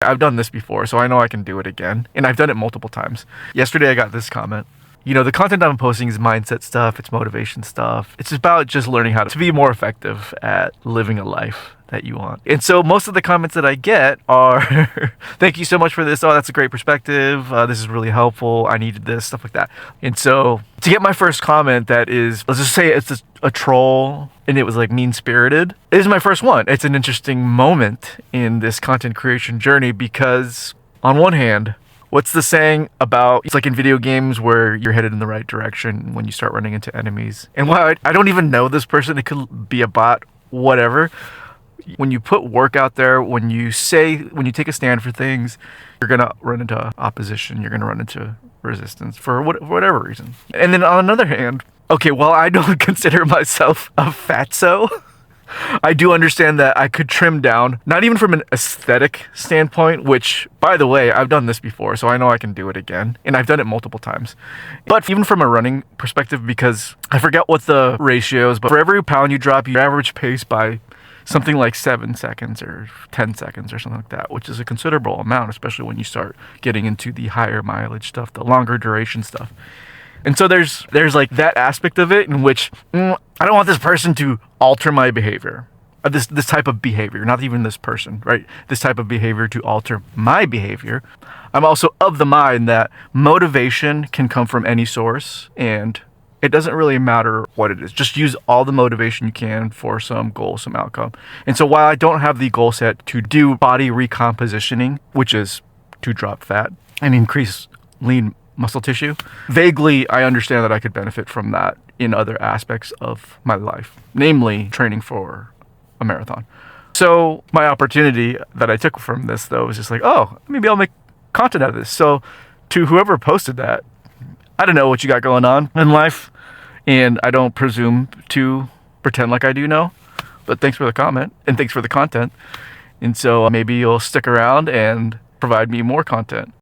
I've done this before, so I know I can do it again. And I've done it multiple times. Yesterday I got this comment. The content I'm posting is mindset stuff, it's motivation stuff. It's about just learning how to be more effective at living a life that you want. And so most of the comments that I get are, thank you so much for this. Oh, that's a great perspective. This is really helpful. I needed this, stuff like that. And so to get my first comment that is, let's just say it's a troll and it was like mean-spirited, it is my first one. It's an interesting moment in this content creation journey because on one hand, what's the saying about, it's like in video games where you're headed in the right direction when you start running into enemies. And while I don't even know this person, it could be a bot, whatever. When you put work out there, when you take a stand for things, you're going to run into opposition. You're going to run into resistance for whatever reason. And then on another hand, okay, while I don't consider myself a fatso, I do understand that I could trim down, not even from an aesthetic standpoint, which, by the way, I've done this before, so I know I can do it again. And I've done it multiple times. But even from a running perspective, because I forget what the ratio is, but for every pound you drop, you average pace by something like 7 seconds or 10 seconds or something like that, which is a considerable amount, especially when you start getting into the higher mileage stuff, the longer duration stuff. And so there's like that aspect of it in which I don't want this person to alter my behavior. This type of behavior, not even this person, right? This type of behavior to alter my behavior. I'm also of the mind that motivation can come from any source and it doesn't really matter what it is. Just use all the motivation you can for some goal, some outcome. And so while I don't have the goal set to do body recompositioning, which is to drop fat and increase lean muscle tissue, vaguely I understand that I could benefit from that in other aspects of my life, namely training for a marathon. So my opportunity that I took from this, though, was just like, oh, maybe I'll make content out of this. So to whoever posted that, I don't know what you got going on in life, and I don't presume to pretend like I do know, but thanks for the comment, and thanks for the content. And so maybe you'll stick around and provide me more content.